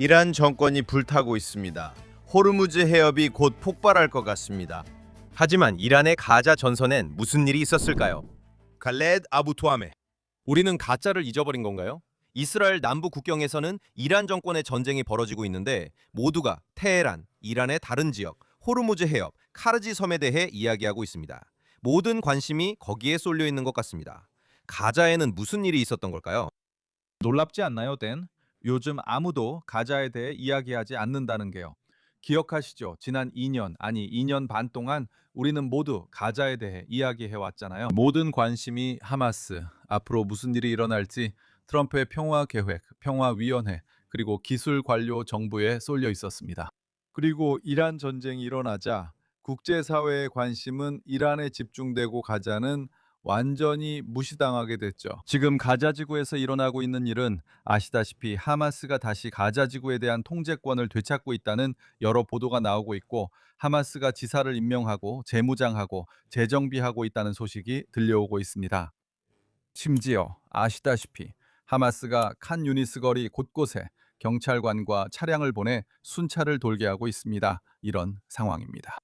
이란 정권이 불타고 있습니다. 호르무즈 해협이 곧 폭발할 것 같습니다. 하지만 이란의 가자 전선엔 무슨 일이 있었을까요? 칼레드 아부투아메. 우리는 가짜를 잊어버린 건가요? 이스라엘 남부 국경에서는 이란 정권의 전쟁이 벌어지고 있는데 모두가 테헤란, 이란의 다른 지역, 호르무즈 해협, 카르지 섬에 대해 이야기하고 있습니다. 모든 관심이 거기에 쏠려 있는 것 같습니다. 가자에는 무슨 일이 있었던 걸까요? 놀랍지 않나요, 댄? 요즘 아무도 가자에 대해 이야기하지 않는다는 게요. 기억하시죠? 지난 2년 반 동안 우리는 모두 가자에 대해 이야기해 왔잖아요. 모든 관심이 하마스, 앞으로 무슨 일이 일어날지, 트럼프의 평화 계획, 평화위원회, 그리고 기술 관료 정부에 쏠려 있었습니다. 그리고 이란 전쟁이 일어나자 국제사회의 관심은 이란에 집중되고 가자는 완전히 무시당하게 됐죠. 지금 가자 지구에서 일어나고 있는 일은 아시다시피 하마스가 다시 가자 지구에 대한 통제권을 되찾고 있다는 여러 보도가 나오고 있고, 하마스가 지사를 임명하고 재무장하고 재정비하고 있다는 소식이 들려오고 있습니다. 심지어 아시다시피 하마스가 칸 유니스 거리 곳곳에 경찰관과 차량을 보내 순찰을 돌게 하고 있습니다. 이런 상황입니다.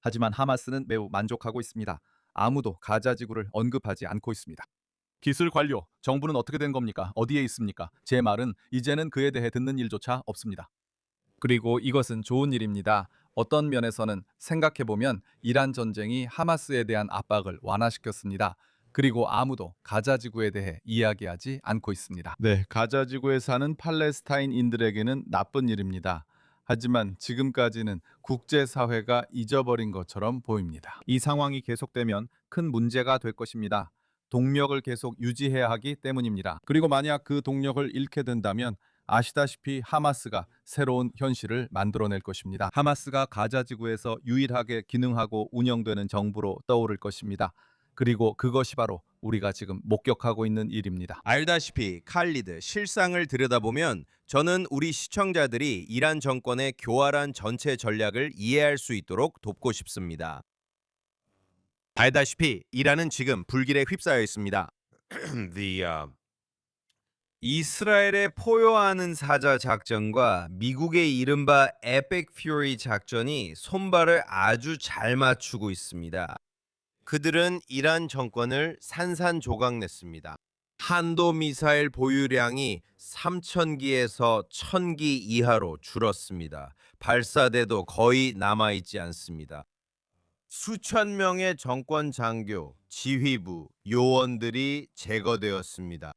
하지만 하마스는 매우 만족하고 있습니다. 아무도 가자 지구를 언급하지 않고 있습니다. 기술 관료, 정부는 어떻게 된 겁니까? 어디에 있습니까? 제 말은 이제는 그에 대해 듣는 일조차 없습니다. 그리고 이것은 좋은 일입니다. 어떤 면에서는 생각해보면 이란 전쟁이 하마스에 대한 압박을 완화시켰습니다. 그리고 아무도 가자 지구에 대해 이야기하지 않고 있습니다. 네, 가자 지구에 사는 팔레스타인인들에게는 나쁜 일입니다. 하지만 지금까지는 국제사회가 잊어버린 것처럼 보입니다. 이 상황이 계속되면 큰 문제가 될 것입니다. 동력을 계속 유지해야 하기 때문입니다. 그리고 만약 그 동력을 잃게 된다면 아시다시피 하마스가 새로운 현실을 만들어낼 것입니다. 하마스가 가자 지구에서 유일하게 기능하고 운영되는 정부로 떠오를 것입니다. 그리고 그것이 바로 우리가 지금 목격하고 있는 일입니다. 알다시피 칼리드 실상을 들여다보면 저는 우리 시청자들이 이란 정권의 교활한 전체 전략을 이해할 수 있도록 돕고 싶습니다. 알다시피 이란은 지금 불길에 휩싸여 있습니다. 이스라엘의 포효하는 사자 작전과 미국의 이른바 에픽 퓨리 작전이 손발을 아주 잘 맞추고 있습니다. 그들은 이란 정권을 산산조각냈습니다. 탄도미사일 보유량이 3,000기에서 1,000기 이하로 줄었습니다. 발사대도 거의 남아있지 않습니다. 수천 명의 정권 장교, 지휘부, 요원들이 제거되었습니다.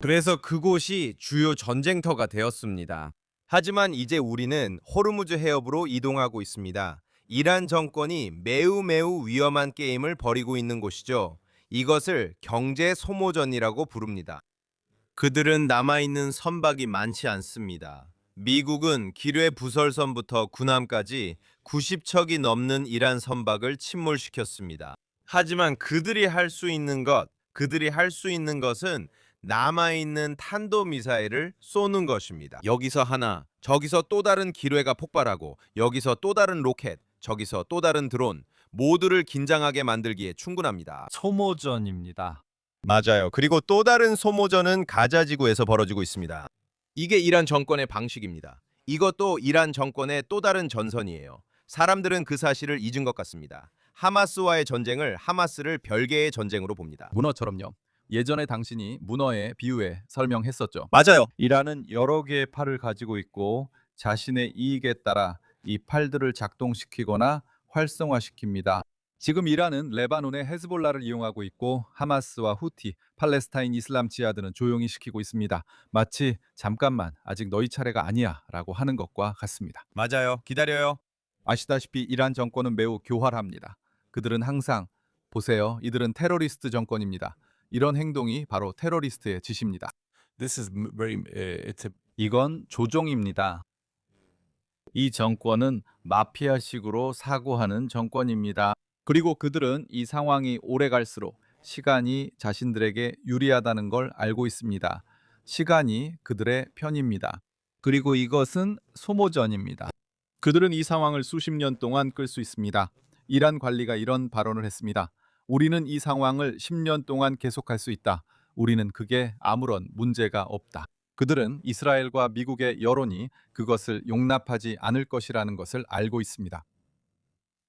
그래서 그곳이 주요 전쟁터가 되었습니다. 하지만 이제 우리는 호르무즈 해협으로 이동하고 있습니다. 이란 정권이 매우 위험한 게임을 벌이고 있는 곳이죠. 이것을 경제 소모전이라고 부릅니다. 그들은 남아있는 선박이 많지 않습니다. 미국은 기뢰 부설선부터 군함까지 90척이 넘는 이란 선박을 침몰시켰습니다. 하지만 그들이 할 수 있는 것은 남아있는 탄도미사일을 쏘는 것입니다. 여기서 하나, 저기서 또 다른 기뢰가 폭발하고, 여기서 또 다른 로켓, 저기서 또 다른 드론, 모두를 긴장하게 만들기에 충분합니다. 소모전입니다. 맞아요. 그리고 또 다른 소모전은 가자 지구에서 벌어지고 있습니다. 이게 이란 정권의 방식입니다. 이것도 이란 정권의 또 다른 전선이에요. 사람들은 그 사실을 잊은 것 같습니다. 하마스와의 전쟁을 하마스를 별개의 전쟁으로 봅니다. 문어처럼요. 예전에 당신이 문어의 비유에 설명했었죠. 맞아요. 이란은 여러 개의 팔을 가지고 있고 자신의 이익에 따라 이 팔들을 작동시키거나 활성화시킵니다. 지금 이란은 레바논의 헤즈볼라를 이용하고 있고 하마스와 후티, 팔레스타인 이슬람 지하드는 조용히 시키고 있습니다. 마치 잠깐만 아직 너희 차례가 아니야 라고 하는 것과 같습니다. 맞아요. 기다려요. 아시다시피 이란 정권은 매우 교활합니다. 그들은 항상 보세요. 이들은 테러리스트 정권입니다. 이런 행동이 바로 테러리스트의 짓입니다. 이건 조종입니다. 이 정권은 마피아식으로 사고하는 정권입니다. 그리고 그들은 이 상황이 오래 갈수록 시간이 자신들에게 유리하다는 걸 알고 있습니다. 시간이 그들의 편입니다. 그리고 이것은 소모전입니다. 그들은 이 상황을 수십 년 동안 끌 수 있습니다. 이란 관리가 이런 발언을 했습니다. 우리는 이 상황을 10년 동안 계속할 수 있다. 우리는 그게 아무런 문제가 없다. 그들은 이스라엘과 미국의 여론이 그것을 용납하지 않을 것이라는 것을 알고 있습니다.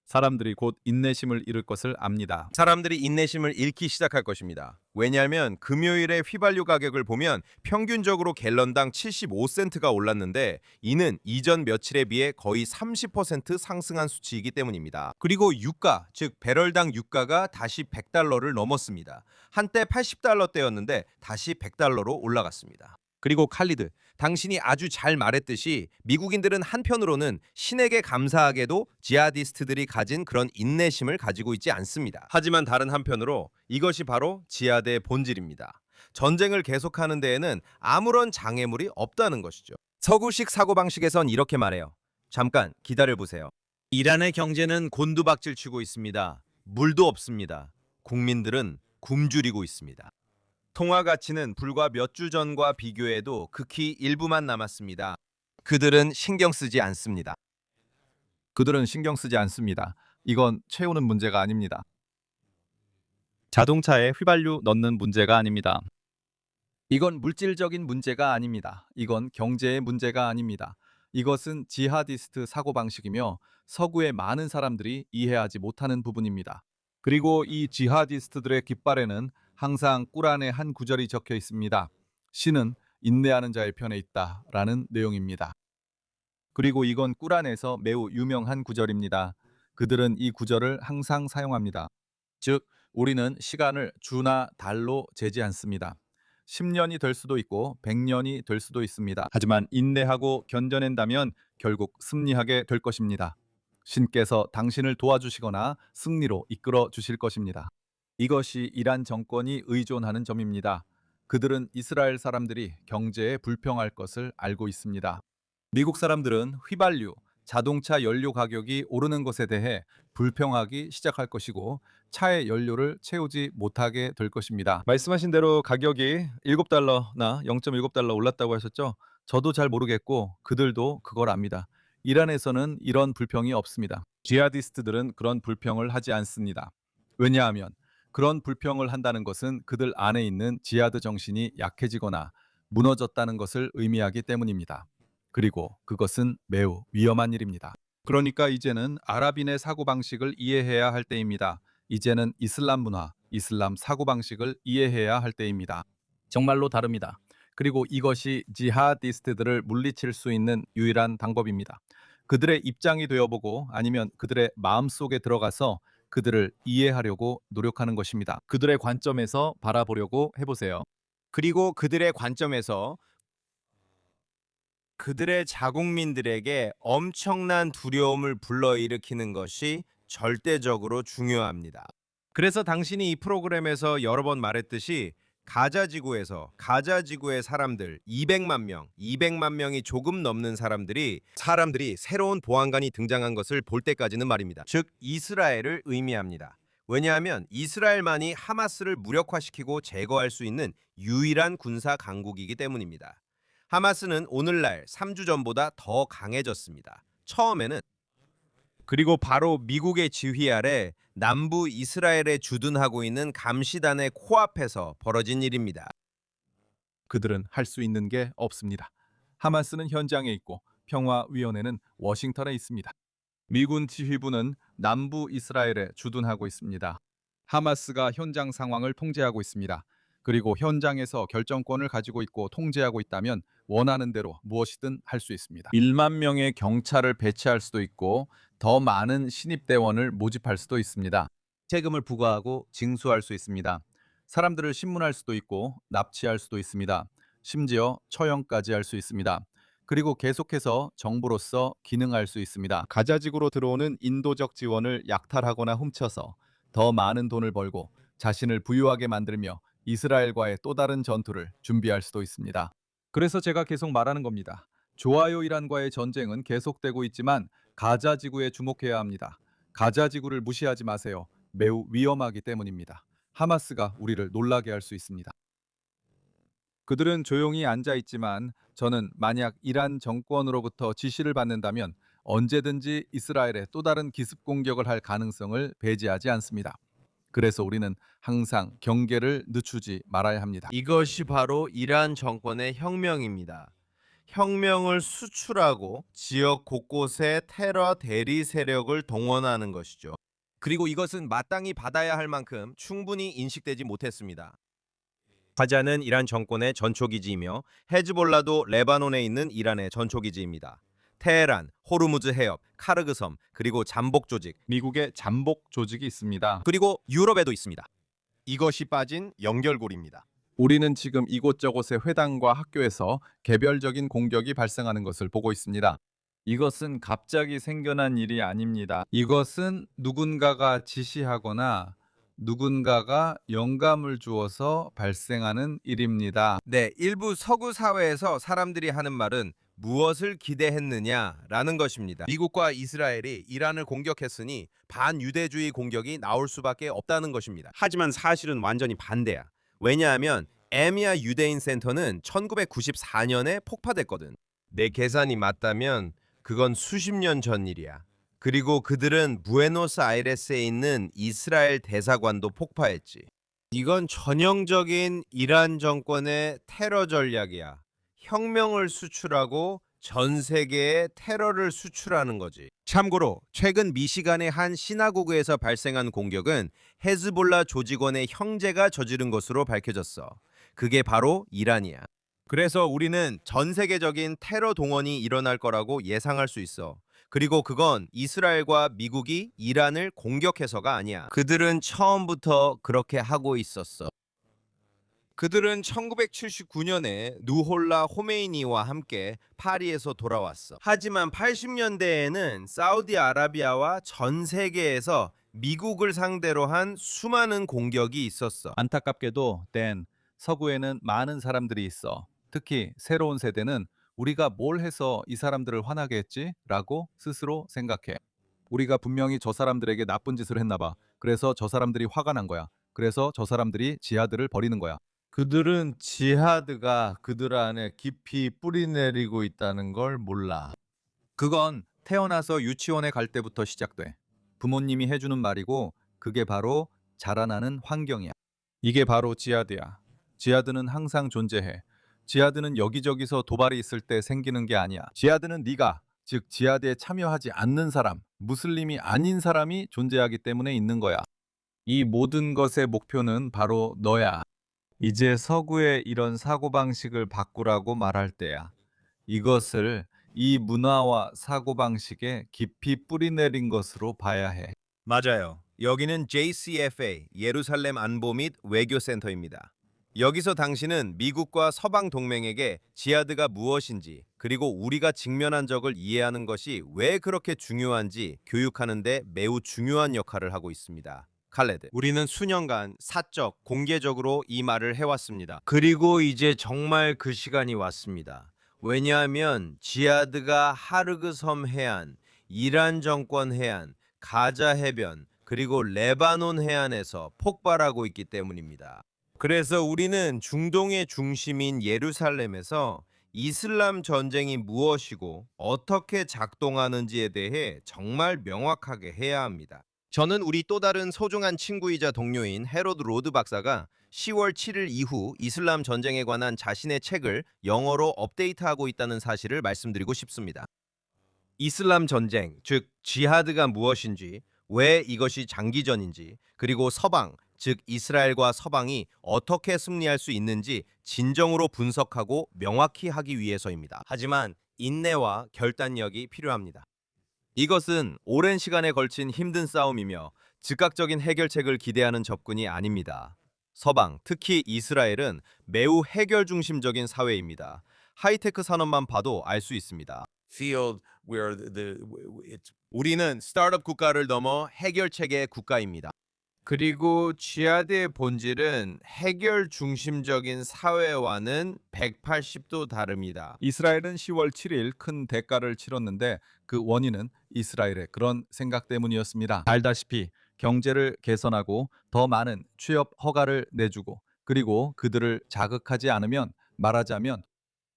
사람들이 곧 인내심을 잃을 것을 압니다. 사람들이 인내심을 잃기 시작할 것입니다. 왜냐하면 금요일에 휘발유 가격을 보면 평균적으로 갤런당 75센트가 올랐는데 이는 이전 며칠에 비해 거의 30% 상승한 수치이기 때문입니다. 그리고 유가, 즉 배럴당 유가가 다시 100달러를 넘었습니다. 한때 80달러대였는데 다시 100달러로 올라갔습니다. 그리고 칼리드, 당신이 아주 잘 말했듯이 미국인들은 한편으로는 신에게 감사하게도 지하디스트들이 가진 그런 인내심을 가지고 있지 않습니다. 하지만 다른 한편으로 이것이 바로 지하드의 본질입니다. 전쟁을 계속하는 데에는 아무런 장애물이 없다는 것이죠. 서구식 사고방식에선 이렇게 말해요. 잠깐 기다려보세요. 이란의 경제는 곤두박질 치고 있습니다. 물도 없습니다. 국민들은 굶주리고 있습니다. 통화 가치는 불과 몇 주 전과 비교해도 극히 일부만 남았습니다. 그들은 신경 쓰지 않습니다. 그들은 신경 쓰지 않습니다. 이건 채우는 문제가 아닙니다. 자동차에 휘발유 넣는 문제가 아닙니다. 이건 물질적인 문제가 아닙니다. 이건 경제의 문제가 아닙니다. 이것은 지하디스트 사고방식이며 서구의 많은 사람들이 이해하지 못하는 부분입니다. 그리고 이 지하디스트들의 깃발에는 항상 꾸란의 한 구절이 적혀 있습니다. 신은 인내하는 자의 편에 있다라는 내용입니다. 그리고 이건 꾸란에서 매우 유명한 구절입니다. 그들은 이 구절을 항상 사용합니다. 즉, 우리는 시간을 주나 달로 재지 않습니다. 10년이 될 수도 있고 100년이 될 수도 있습니다. 하지만 인내하고 견뎌낸다면 결국 승리하게 될 것입니다. 신께서 당신을 도와주시거나 승리로 이끌어 주실 것입니다. 이것이 이란 정권이 의존하는 점입니다. 그들은 이스라엘 사람들이 경제에 불평할 것을 알고 있습니다. 미국 사람들은 휘발유, 자동차 연료 가격이 오르는 것에 대해 불평하기 시작할 것이고 차의 연료를 채우지 못하게 될 것입니다. 말씀하신 대로 가격이 7달러나 0.7달러 올랐다고 하셨죠? 저도 잘 모르겠고 그들도 그걸 압니다. 이란에서는 이런 불평이 없습니다. 지하디스트들은 그런 불평을 하지 않습니다. 왜냐하면 그런 불평을 한다는 것은 그들 안에 있는 지하드 정신이 약해지거나 무너졌다는 것을 의미하기 때문입니다. 그리고 그것은 매우 위험한 일입니다. 그러니까 이제는 아랍인의 사고방식을 이해해야 할 때입니다. 이제는 이슬람 문화, 이슬람 사고방식을 이해해야 할 때입니다. 정말로 다릅니다. 그리고 이것이 지하디스트들을 물리칠 수 있는 유일한 방법입니다. 그들의 입장이 되어보고 아니면 그들의 마음속에 들어가서 그들을 이해하려고 노력하는 것입니다. 그들의 관점에서 바라보려고 해보세요. 그리고 그들의 관점에서 그들의 자국민들에게 엄청난 두려움을 불러일으키는 것이 절대적으로 중요합니다. 그래서 당신이 이 프로그램에서 여러 번 말했듯이 가자 지구의 사람들 200만 명이 조금 넘는 사람들이 새로운 보안관이 등장한 것을 볼 때까지는 말입니다. 즉 이스라엘을 의미합니다. 왜냐하면 이스라엘만이 하마스를 무력화시키고 제거할 수 있는 유일한 군사 강국이기 때문입니다. 하마스는 오늘날 3주 전보다 더 강해졌습니다. 처음에는 그리고 바로 미국의 지휘 아래 남부 이스라엘에 주둔하고 있는 감시단의 코앞에서 벌어진 일입니다. 그들은 할 수 있는 게 없습니다. 하마스는 현장에 있고 평화위원회는 워싱턴에 있습니다. 미군 지휘부는 남부 이스라엘에 주둔하고 있습니다. 하마스가 현장 상황을 통제하고 있습니다. 그리고 현장에서 결정권을 가지고 있고 통제하고 있다면 원하는 대로 무엇이든 할 수 있습니다. 1만 명의 경찰을 배치할 수도 있고 더 많은 신입대원을 모집할 수도 있습니다. 세금을 부과하고 징수할 수 있습니다. 사람들을 신문할 수도 있고 납치할 수도 있습니다. 심지어 처형까지 할 수 있습니다. 그리고 계속해서 정부로서 기능할 수 있습니다. 가자지구로 들어오는 인도적 지원을 약탈하거나 훔쳐서 더 많은 돈을 벌고 자신을 부유하게 만들며 이스라엘과의 또 다른 전투를 준비할 수도 있습니다. 그래서 제가 계속 말하는 겁니다. 좋아요 이란과의 전쟁은 계속되고 있지만 가자지구에 주목해야 합니다. 가자지구를 무시하지 마세요. 매우 위험하기 때문입니다. 하마스가 우리를 놀라게 할 수 있습니다. 그들은 조용히 앉아 있지만 저는 만약 이란 정권으로부터 지시를 받는다면 언제든지 이스라엘에 또 다른 기습 공격을 할 가능성을 배제하지 않습니다. 그래서 우리는 항상 경계를 늦추지 말아야 합니다. 이것이 바로 이란 정권의 혁명입니다. 혁명을 수출하고 지역 곳곳에 테러 대리 세력을 동원하는 것이죠. 그리고 이것은 마땅히 받아야 할 만큼 충분히 인식되지 못했습니다. 가자는 이란 정권의 전초기지이며 헤즈볼라도 레바논에 있는 이란의 전초기지입니다. 테헤란, 호르무즈 해협, 카르그 섬, 그리고 잠복 조직, 미국의 잠복 조직이 있습니다. 그리고 유럽에도 있습니다. 이것이 빠진 연결고리입니다. 우리는 지금 이곳저곳의 회당과 학교에서 개별적인 공격이 발생하는 것을 보고 있습니다. 이것은 갑자기 생겨난 일이 아닙니다. 이것은 누군가가 지시하거나 누군가가 영감을 주어서 발생하는 일입니다. 네, 일부 서구 사회에서 사람들이 하는 말은 무엇을 기대했느냐라는 것입니다. 미국과 이스라엘이 이란을 공격했으니 반유대주의 공격이 나올 수밖에 없다는 것입니다. 하지만 사실은 완전히 반대야. 왜냐하면 에미아 유대인 센터는 1994년에 폭파됐거든. 내 계산이 맞다면 그건 수십 년 전 일이야. 그리고 그들은 부에노스아이레스에 있는 이스라엘 대사관도 폭파했지. 이건 전형적인 이란 정권의 테러 전략이야. 혁명을 수출하고 전 세계에 테러를 수출하는 거지. 참고로 최근 미시간의 한 시나고그에서 발생한 공격은 헤즈볼라 조직원의 형제가 저지른 것으로 밝혀졌어. 그게 바로 이란이야. 그래서 우리는 전 세계적인 테러 동원이 일어날 거라고 예상할 수 있어. 그리고 그건 이스라엘과 미국이 이란을 공격해서가 아니야. 그들은 처음부터 그렇게 하고 있었어. 그들은 1979년에 누홀라 호메이니와 함께 파리에서 돌아왔어. 하지만 80년대에는 사우디아라비아와 전 세계에서 미국을 상대로 한 수많은 공격이 있었어. 안타깝게도 서구에는 많은 사람들이 있어. 특히 새로운 세대는 우리가 뭘 해서 이 사람들을 화나게 했지? 라고 스스로 생각해. 우리가 분명히 저 사람들에게 나쁜 짓을 했나 봐. 그래서 저 사람들이 화가 난 거야. 그래서 저 사람들이 지하드를 버리는 거야. 그들은 지하드가 그들 안에 깊이 뿌리내리고 있다는 걸 몰라. 그건 태어나서 유치원에 갈 때부터 시작돼. 부모님이 해주는 말이고 그게 바로 자라나는 환경이야. 이게 바로 지하드야. 지하드는 항상 존재해. 지하드는 여기저기서 도발이 있을 때 생기는 게 아니야. 지하드는 네가, 즉 지하드에 참여하지 않는 사람, 무슬림이 아닌 사람이 존재하기 때문에 있는 거야. 이 모든 것의 목표는 바로 너야. 이제 서구의 이런 사고방식을 바꾸라고 말할 때야. 이것을 이 문화와 사고방식에 깊이 뿌리내린 것으로 봐야 해. 맞아요. 여기는 JCFA, 예루살렘 안보 및 외교센터입니다. 여기서 당신은 미국과 서방 동맹에게 지하드가 무엇인지 그리고 우리가 직면한 적을 이해하는 것이 왜 그렇게 중요한지 교육하는 데 매우 중요한 역할을 하고 있습니다. 칼레드. 우리는 수년간 사적, 공개적으로 이 말을 해왔습니다. 그리고 이제 정말 그 시간이 왔습니다. 왜냐하면 지하드가 하르그 섬 해안, 이란 정권 해안, 가자 해변, 그리고 레바논 해안에서 폭발하고 있기 때문입니다. 그래서 우리는 중동의 중심인 예루살렘에서 이슬람 전쟁이 무엇이고 어떻게 작동하는지에 대해 정말 명확하게 해야 합니다. 저는 우리 또 다른 소중한 친구이자 동료인 헤로드 로드 박사가 10월 7일 이후 이슬람 전쟁에 관한 자신의 책을 영어로 업데이트하고 있다는 사실을 말씀드리고 싶습니다. 이슬람 전쟁, 즉 지하드가 무엇인지, 왜 이것이 장기전인지, 그리고 서방, 즉 이스라엘과 서방이 어떻게 승리할 수 있는지 진정으로 분석하고 명확히 하기 위해서입니다. 하지만 인내와 결단력이 필요합니다. 이것은 오랜 시간에 걸친 힘든 싸움이며 즉각적인 해결책을 기대하는 접근이 아닙니다. 서방, 특히 이스라엘은 매우 해결 중심적인 사회입니다. 하이테크 산업만 봐도 알 수 있습니다. Field where 우리는 스타트업 국가를 넘어 해결 체계 국가입니다. 그리고 지하드의 본질은 해결 중심적인 사회와는 180도 다릅니다. 이스라엘은 10월 7일 큰 대가를 치렀는데 그 원인은 이스라엘의 그런 생각 때문이었습니다. 알다시피 경제를 개선하고 더 많은 취업 허가를 내주고 그리고 그들을 자극하지 않으면 말하자면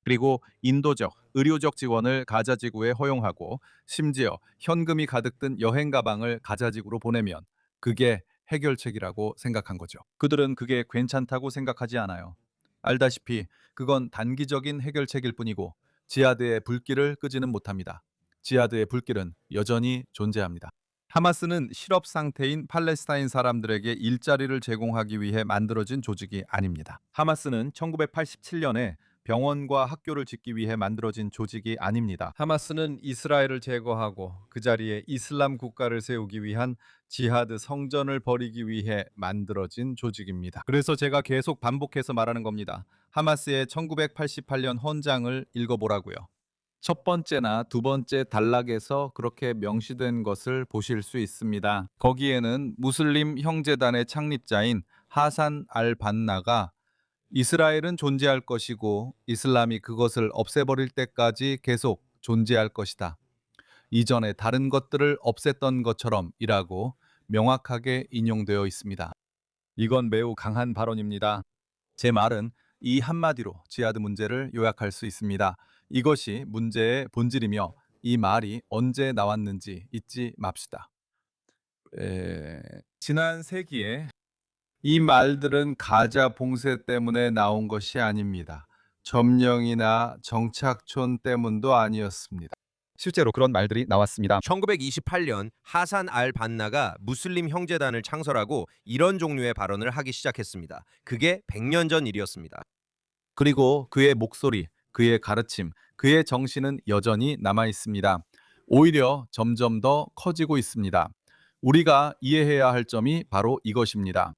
그리고 인도적, 의료적 지원을 가자지구에 허용하고 심지어 현금이 가득 든 여행 가방을 가자지구로 보내면 그게 해결책이라고 생각한 거죠. 그들은 그게 괜찮다고 생각하지 않아요. 알다시피 그건 단기적인 해결책일 뿐이고 지하드의 불길을 끄지는 못합니다. 지하드의 불길은 여전히 존재합니다. 하마스는 실업 상태인 팔레스타인 사람들에게 일자리를 제공하기 위해 만들어진 조직이 아닙니다. 하마스는 1987년에 병원과 학교를 짓기 위해 만들어진 조직이 아닙니다. 하마스는 이스라엘을 제거하고 그 자리에 이슬람 국가를 세우기 위한 지하드 성전을 벌이기 위해 만들어진 조직입니다. 그래서 제가 계속 반복해서 말하는 겁니다. 하마스의 1988년 헌장을 읽어보라고요. 첫 번째나 두 번째 단락에서 그렇게 명시된 것을 보실 수 있습니다. 거기에는 무슬림 형제단의 창립자인 하산 알-반나가 이스라엘은 존재할 것이고 이슬람이 그것을 없애버릴 때까지 계속 존재할 것이다. 이전에 다른 것들을 없앴던 것처럼 이라고 명확하게 인용되어 있습니다. 이건 매우 강한 발언입니다. 제 말은 이 한마디로 지하드 문제를 요약할 수 있습니다. 이것이 문제의 본질이며 이 말이 언제 나왔는지 잊지 맙시다. 지난 세기에 이 말들은 가자 봉쇄 때문에 나온 것이 아닙니다. 점령이나 정착촌 때문도 아니었습니다. 실제로 그런 말들이 나왔습니다. 1928년 하산 알-반나가 무슬림 형제단을 창설하고 이런 종류의 발언을 하기 시작했습니다. 그게 100년 전 일이었습니다. 그리고 그의 목소리, 그의 가르침, 그의 정신은 여전히 남아 있습니다. 오히려 점점 더 커지고 있습니다. 우리가 이해해야 할 점이 바로 이것입니다.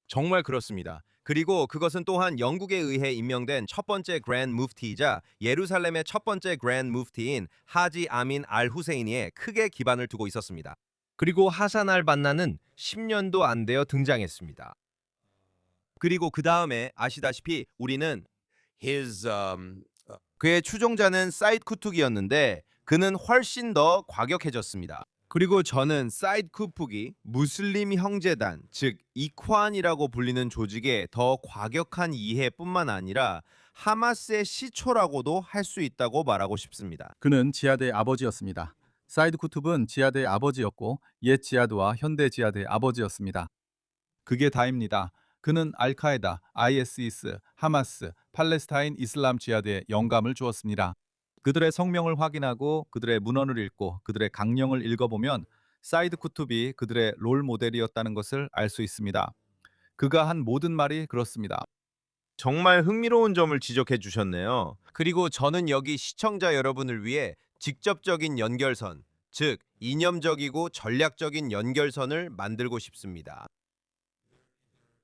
정말 그렇습니다. 그리고 그것은 또한 영국에 의해 임명된 첫 번째 그랜드 무프티이자 예루살렘의 첫 번째 그랜드 무프티인 하지 아민 알 후세이니에 크게 기반을 두고 있었습니다. 그리고 하산 알-반나는 10년도 안 되어 등장했습니다. 그리고 그 다음에 아시다시피 우리는 그의 추종자는 사이드 쿠투기였는데 그는 훨씬 더 과격해졌습니다. 그리고 저는 사이드 쿠프기 무슬림 형제단, 즉 이ခွ안이라고 불리는 조직의 더 과격한 이해뿐만 아니라 하마스의 시초라고도 할 수 있다고 말하고 싶습니다. 그는 지하드의 아버지였습니다. 사이드 쿠투브는 지하드의 아버지였고 옛 지하드와 현대 지하드의 아버지였습니다. 그게 다입니다. 그는 알카에다, ISIS, 하마스, 팔레스타인 이슬람 지하드에 영감을 주었습니다. 그들의 성명을 확인하고 그들의 문헌을 읽고 그들의 강령을 읽어보면 사이드 쿠투비 그들의 롤 모델이었다는 것을 알 수 있습니다. 그가 한 모든 말이 그렇습니다. 정말 흥미로운 점을 지적해 주셨네요. 그리고 저는 여기 시청자 여러분을 위해 직접적인 연결선, 즉 이념적이고 전략적인 연결선을 만들고 싶습니다.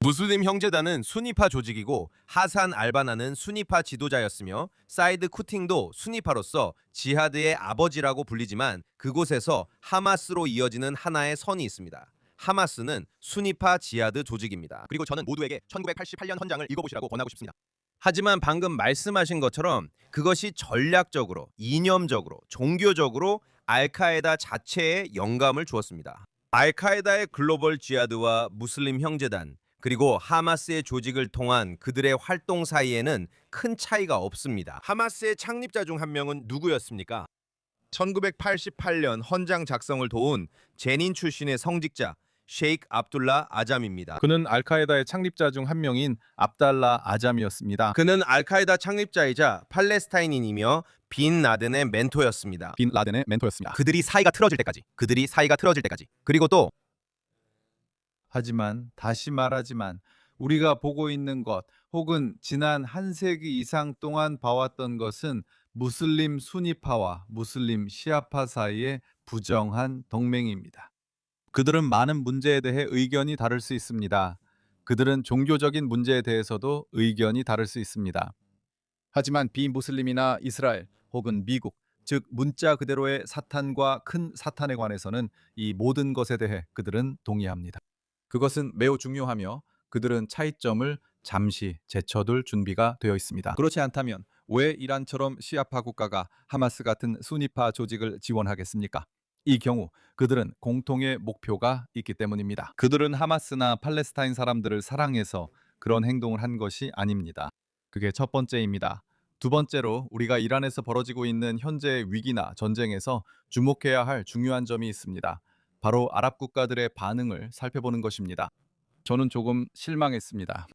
무슬림 형제단은 수니파 조직이고 하산 알-반나는 수니파 지도자였으며 사이드 쿠팅도 수니파로서 지하드의 아버지라고 불리지만 그곳에서 하마스로 이어지는 하나의 선이 있습니다. 하마스는 수니파 지하드 조직입니다. 그리고 저는 모두에게 1988년 헌장을 읽어보시라고 권하고 싶습니다. 하지만 방금 말씀하신 것처럼 그것이 전략적으로, 이념적으로, 종교적으로 알카에다 자체에 영감을 주었습니다. 알카에다의 글로벌 지하드와 무슬림 형제단, 그리고 하마스의 조직을 통한 그들의 활동 사이에는 큰 차이가 없습니다. 하마스의 창립자 중 한 명은 누구였습니까? 1988년 헌장 작성을 도운 제닌 출신의 성직자 셰이크 압둘라 아잠입니다. 그는 알카에다의 창립자 중 한 명인 압달라 아잠이었습니다. 그는 알카에다 창립자이자 팔레스타인인이며 빈 라덴의 멘토였습니다. 빈 라덴의 멘토였습니다. 그들이 사이가 틀어질 때까지. 그리고 또 하지만 다시 말하지만 우리가 보고 있는 것 혹은 지난 한 세기 이상 동안 봐왔던 것은 무슬림 수니파와 무슬림 시아파 사이의 부정한 동맹입니다. 그들은 많은 문제에 대해 의견이 다를 수 있습니다. 그들은 종교적인 문제에 대해서도 의견이 다를 수 있습니다. 하지만 비무슬림이나 이스라엘 혹은 미국, 즉 문자 그대로의 사탄과 큰 사탄에 관해서는 이 모든 것에 대해 그들은 동의합니다. 그것은 매우 중요하며 그들은 차이점을 잠시 제쳐둘 준비가 되어 있습니다. 그렇지 않다면 왜 이란처럼 시아파 국가가 하마스 같은 수니파 조직을 지원하겠습니까? 이 경우 그들은 공통의 목표가 있기 때문입니다. 그들은 하마스나 팔레스타인 사람들을 사랑해서 그런 행동을 한 것이 아닙니다. 그게 첫 번째입니다. 두 번째로 우리가 이란에서 벌어지고 있는 현재의 위기나 전쟁에서 주목해야 할 중요한 점이 있습니다. 바로 아랍 국가들의 반응을 살펴보는 것입니다. 저는 조금 실망했습니다.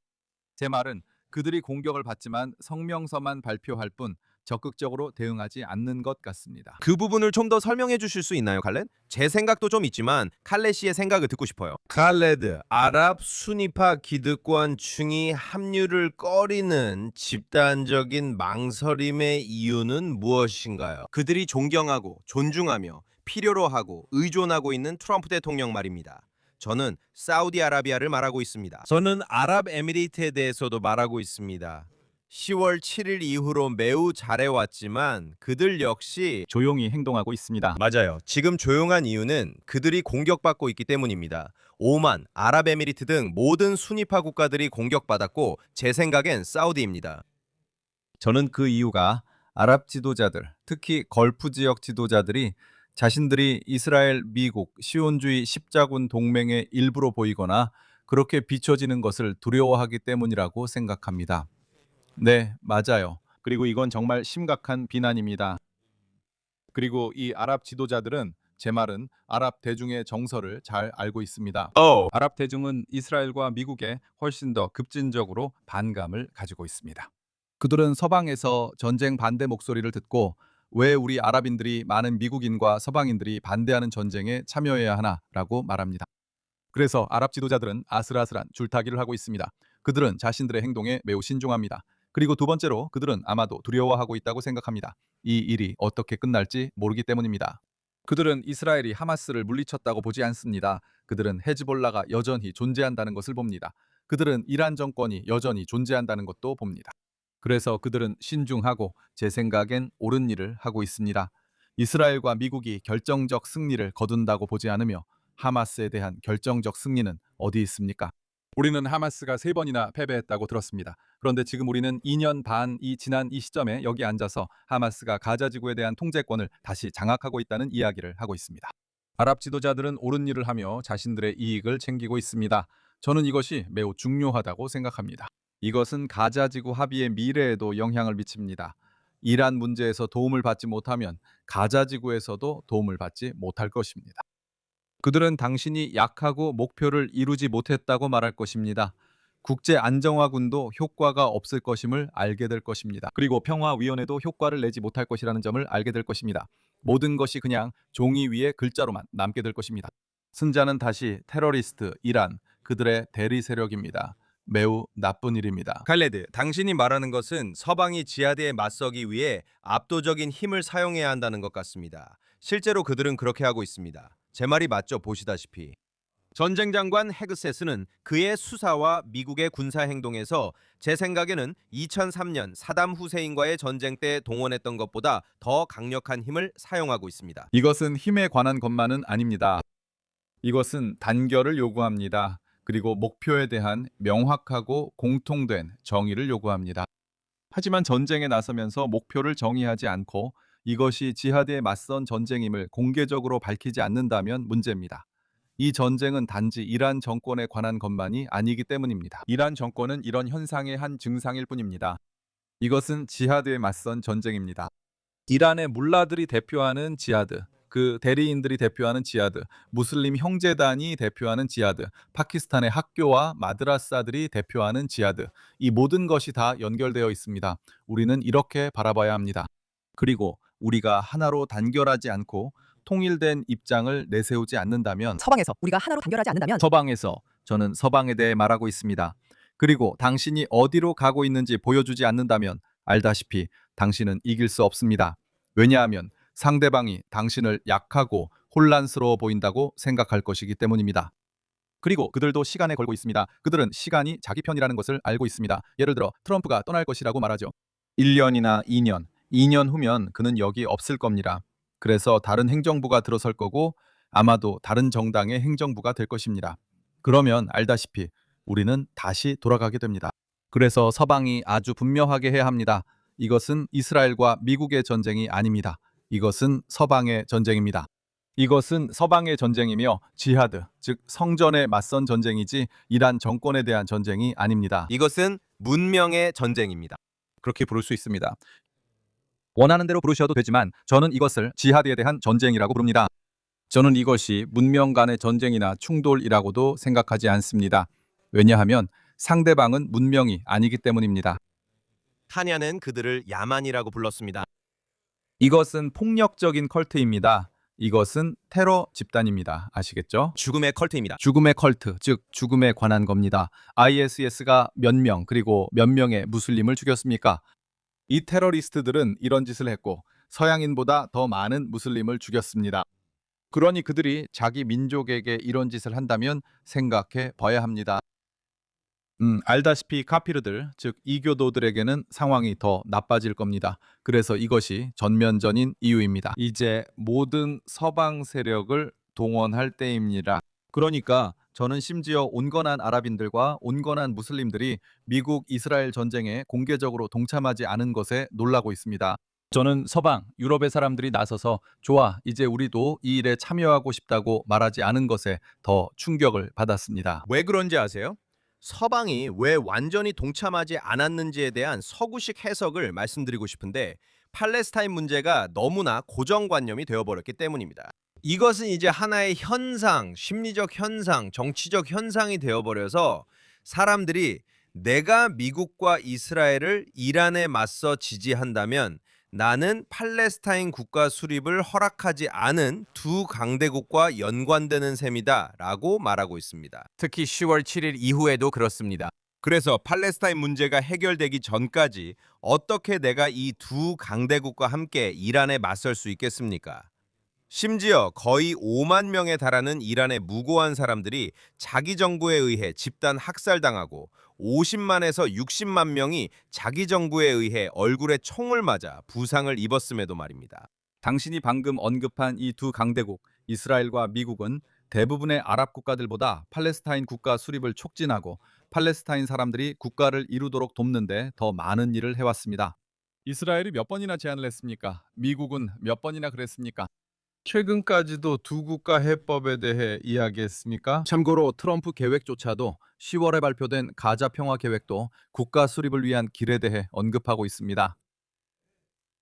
제 말은 그들이 공격을 받지만 성명서만 발표할 뿐 적극적으로 대응하지 않는 것 같습니다. 그 부분을 좀 더 설명해 주실 수 있나요, 칼렛? 제 생각도 좀 있지만 칼렛 씨의 생각을 듣고 싶어요. 칼레드, 아랍 순위파 기득권 중이 합류를 꺼리는 집단적인 망설임의 이유는 무엇인가요? 그들이 존경하고 존중하며 필요로 하고 의존하고 있는 트럼프 대통령 말입니다. 저는 사우디아라비아를 말하고 있습니다. 저는 아랍에미리트에 대해서도 말하고 있습니다. 10월 7일 이후로 매우 잘해왔지만 그들 역시 조용히 행동하고 있습니다. 맞아요. 지금 조용한 이유는 그들이 공격받고 있기 때문입니다. 오만, 아랍에미리트 등 모든 순위파 국가들이 공격받았고 제 생각엔 사우디입니다. 저는 그 이유가 아랍 지도자들, 특히 걸프 지역 지도자들이 자신들이 이스라엘, 미국, 시온주의 십자군 동맹의 일부로 보이거나 그렇게 비춰지는 것을 두려워하기 때문이라고 생각합니다. 네, 맞아요. 그리고 이건 정말 심각한 비난입니다. 그리고 이 아랍 지도자들은 제 말은 아랍 대중의 정서를 잘 알고 있습니다. 아랍 대중은 이스라엘과 미국에 훨씬 더 급진적으로 반감을 가지고 있습니다. 그들은 서방에서 전쟁 반대 목소리를 듣고 왜 우리 아랍인들이 많은 미국인과 서방인들이 반대하는 전쟁에 참여해야 하나라고 말합니다. 그래서 아랍 지도자들은 아슬아슬한 줄타기를 하고 있습니다. 그들은 자신들의 행동에 매우 신중합니다. 그리고 두 번째로 그들은 아마도 두려워하고 있다고 생각합니다. 이 일이 어떻게 끝날지 모르기 때문입니다. 그들은 이스라엘이 하마스를 물리쳤다고 보지 않습니다. 그들은 헤즈볼라가 여전히 존재한다는 것을 봅니다. 그들은 이란 정권이 여전히 존재한다는 것도 봅니다. 그래서 그들은 신중하고 제 생각엔 옳은 일을 하고 있습니다. 이스라엘과 미국이 결정적 승리를 거둔다고 보지 않으며 하마스에 대한 결정적 승리는 어디 있습니까? 우리는 하마스가 3번이나 패배했다고 들었습니다. 그런데 지금 우리는 2년 반이 지난 이 시점에 여기 앉아서 하마스가 가자 지구에 대한 통제권을 다시 장악하고 있다는 이야기를 하고 있습니다. 아랍 지도자들은 옳은 일을 하며 자신들의 이익을 챙기고 있습니다. 저는 이것이 매우 중요하다고 생각합니다. 이것은 가자 지구 합의의 미래에도 영향을 미칩니다. 이란 문제에서 도움을 받지 못하면 가자 지구에서도 도움을 받지 못할 것입니다. 그들은 당신이 약하고 목표를 이루지 못했다고 말할 것입니다. 국제 안정화군도 효과가 없을 것임을 알게 될 것입니다. 그리고 평화위원회도 효과를 내지 못할 것이라는 점을 알게 될 것입니다. 모든 것이 그냥 종이 위에 글자로만 남게 될 것입니다. 승자는 다시 테러리스트 이란, 그들의 대리 세력입니다. 매우 나쁜 일입니다. 칼레드, 당신이 말하는 것은 서방이 지하드에 맞서기 위해 압도적인 힘을 사용해야 한다는 것 같습니다. 실제로 그들은 그렇게 하고 있습니다. 제 말이 맞죠? 보시다시피. 전쟁 장관 헤그세스는 그의 수사와 미국의 군사 행동에서 제 생각에는 2003년 사담 후세인과의 전쟁 때 동원했던 것보다 더 강력한 힘을 사용하고 있습니다. 이것은 힘에 관한 것만은 아닙니다. 이것은 단결을 요구합니다. 그리고 목표에 대한 명확하고 공통된 정의를 요구합니다. 하지만 전쟁에 나서면서 목표를 정의하지 않고 이것이 지하드에 맞선 전쟁임을 공개적으로 밝히지 않는다면 문제입니다. 이 전쟁은 단지 이란 정권에 관한 것만이 아니기 때문입니다. 이란 정권은 이런 현상의 한 증상일 뿐입니다. 이것은 지하드에 맞선 전쟁입니다. 이란의 물라들이 대표하는 지하드, 그 대리인들이 대표하는 지하드, 무슬림 형제단이 대표하는 지하드, 파키스탄의 학교와 마드라사들이 대표하는 지하드, 이 모든 것이 다 연결되어 있습니다. 우리는 이렇게 바라봐야 합니다. 그리고 우리가 하나로 단결하지 않고 통일된 입장을 내세우지 않는다면 서방에서 우리가 하나로 단결하지 않는다면 서방에서 저는 서방에 대해 말하고 있습니다. 그리고 당신이 어디로 가고 있는지 보여주지 않는다면 알다시피 당신은 이길 수 없습니다. 왜냐하면 상대방이 당신을 약하고 혼란스러워 보인다고 생각할 것이기 때문입니다. 그리고 그들도 시간에 걸고 있습니다. 그들은 시간이 자기 편이라는 것을 알고 있습니다. 예를 들어 트럼프가 떠날 것이라고 말하죠. 1년이나 2년 후면 그는 여기 없을 겁니다. 그래서 다른 행정부가 들어설 거고 아마도 다른 정당의 행정부가 될 것입니다. 그러면 알다시피 우리는 다시 돌아가게 됩니다. 그래서 서방이 아주 분명하게 해야 합니다. 이것은 이스라엘과 미국의 전쟁이 아닙니다. 이것은 서방의 전쟁입니다. 이것은 서방의 전쟁이며 지하드, 즉 성전에 맞선 전쟁이지 이란 정권에 대한 전쟁이 아닙니다. 이것은 문명의 전쟁입니다. 그렇게 부를 수 있습니다. 원하는 대로 부르셔도 되지만 저는 이것을 지하드에 대한 전쟁이라고 부릅니다. 저는 이것이 문명 간의 전쟁이나 충돌이라고도 생각하지 않습니다. 왜냐하면 상대방은 문명이 아니기 때문입니다. 타냐는 그들을 야만이라고 불렀습니다. 이것은 폭력적인 컬트입니다. 이것은 테러 집단입니다. 아시겠죠? 죽음의 컬트입니다. 죽음의 컬트, 즉 죽음에 관한 겁니다. ISS가 몇 명 그리고 몇 명의 무슬림을 죽였습니까? 이 테러리스트들은 이런 짓을 했고 서양인보다 더 많은 무슬림을 죽였습니다. 그러니 그들이 자기 민족에게 이런 짓을 한다면 생각해 봐야 합니다. 알다시피 카피르들, 즉 이교도들에게는 상황이 더 나빠질 겁니다. 그래서 이것이 전면전인 이유입니다. 이제 모든 서방 세력을 동원할 때입니다. 그러니까 저는 심지어 온건한 아랍인들과 온건한 무슬림들이 미국 이스라엘 전쟁에 공개적으로 동참하지 않은 것에 놀라고 있습니다. 저는 서방, 유럽의 사람들이 나서서 좋아, 이제 우리도 이 일에 참여하고 싶다고 말하지 않은 것에 더 충격을 받았습니다. 왜 그런지 아세요? 서방이 왜 완전히 동참하지 않았는지에 대한 서구식 해석을 말씀드리고 싶은데 팔레스타인 문제가 너무나 고정관념이 되어버렸기 때문입니다. 이것은 이제 하나의 현상, 심리적 현상, 정치적 현상이 되어버려서 사람들이 내가 미국과 이스라엘을 이란에 맞서 지지한다면 나는 팔레스타인 국가 수립을 허락하지 않은 두 강대국과 연관되는 셈이다 라고 말하고 있습니다. 특히 10월 7일 이후에도 그렇습니다. 그래서 팔레스타인 문제가 해결되기 전까지 어떻게 내가 이 두 강대국과 함께 이란에 맞설 수 있겠습니까? 심지어 거의 5만 명에 달하는 이란의 무고한 사람들이 자기 정부에 의해 집단 학살당하고 50만에서 60만 명이 자기 정부에 의해 얼굴에 총을 맞아 부상을 입었음에도 말입니다. 당신이 방금 언급한 이 두 강대국, 이스라엘과 미국은 대부분의 아랍 국가들보다 팔레스타인 국가 수립을 촉진하고 팔레스타인 사람들이 국가를 이루도록 돕는데 더 많은 일을 해왔습니다. 이스라엘이 몇 번이나 제안을 했습니까? 미국은 몇 번이나 그랬습니까? 최근까지도 두 국가 해법에 대해 이야기했습니까? 참고로 트럼프 계획조차도 10월에 발표된 가자 평화 계획도 국가 수립을 위한 길에 대해 언급하고 있습니다.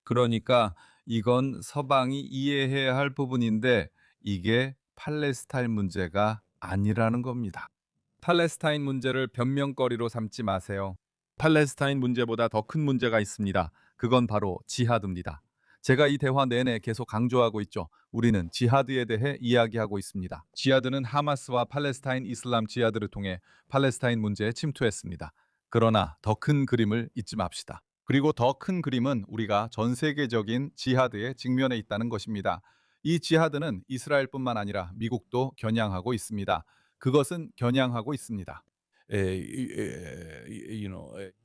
그러니까 이건 서방이 이해해야 할 부분인데 이게 팔레스타인 문제가 아니라는 겁니다. 팔레스타인 문제를 변명거리로 삼지 마세요. 팔레스타인 문제보다 더 큰 문제가 있습니다. 그건 바로 지하드입니다. 제가 이 대화 내내 계속 강조하고 있죠. 우리는 지하드에 대해 이야기하고 있습니다. 지하드는 하마스와 팔레스타인 이슬람 지하드를 통해 팔레스타인 문제에 침투했습니다. 그러나 더 큰 그림을 잊지 맙시다. 그리고 더 큰 그림은 우리가 전 세계적인 지하드에 직면해 있다는 것입니다. 이 지하드는 이스라엘뿐만 아니라 미국도 겨냥하고 있습니다. 그것은 겨냥하고 있습니다.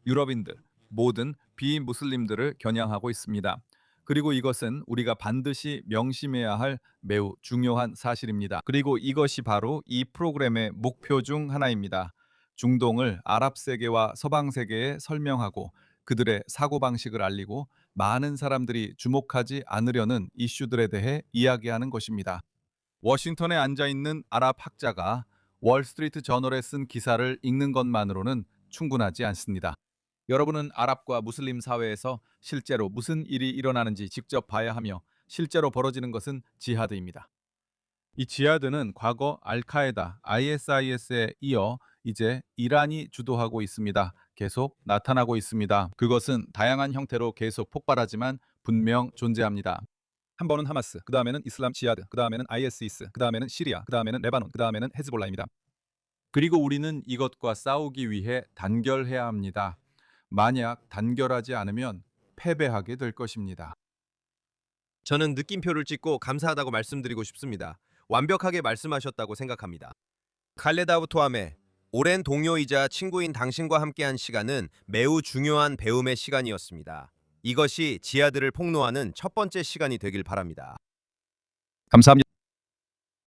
유럽인들, 모든 비무슬림들을 겨냥하고 있습니다. 그리고 이것은 우리가 반드시 명심해야 할 매우 중요한 사실입니다. 그리고 이것이 바로 이 프로그램의 목표 중 하나입니다. 중동을 아랍 세계와 서방 세계에 설명하고 그들의 사고방식을 알리고 많은 사람들이 주목하지 않으려는 이슈들에 대해 이야기하는 것입니다. 워싱턴에 앉아있는 아랍 학자가 월스트리트 저널에 쓴 기사를 읽는 것만으로는 충분하지 않습니다. 여러분은 아랍과 무슬림 사회에서 실제로 무슨 일이 일어나는지 직접 봐야 하며 실제로 벌어지는 것은 지하드입니다. 이 지하드는 과거 알카에다, ISIS에 이어 이제 이란이 주도하고 있습니다. 계속 나타나고 있습니다. 그것은 다양한 형태로 계속 폭발하지만 분명 존재합니다. 한 번은 하마스, 그 다음에는 이슬람 지하드, 그 다음에는 ISIS, 그 다음에는 시리아, 그 다음에는 레바논, 그 다음에는 헤즈볼라입니다. 그리고 우리는 이것과 싸우기 위해 단결해야 합니다. 만약 단결하지 않으면 패배하게 될 것입니다. 저는 느낌표를 찍고 감사하다고 말씀드리고 싶습니다. 완벽하게 말씀하셨다고 생각합니다. 칼레드 아부 토아메, 오랜 동료이자 친구인 당신과 함께한 시간은 매우 중요한 배움의 시간이었습니다. 이것이 지하드를 폭로하는 첫 번째 시간이 되길 바랍니다. 감사합니다.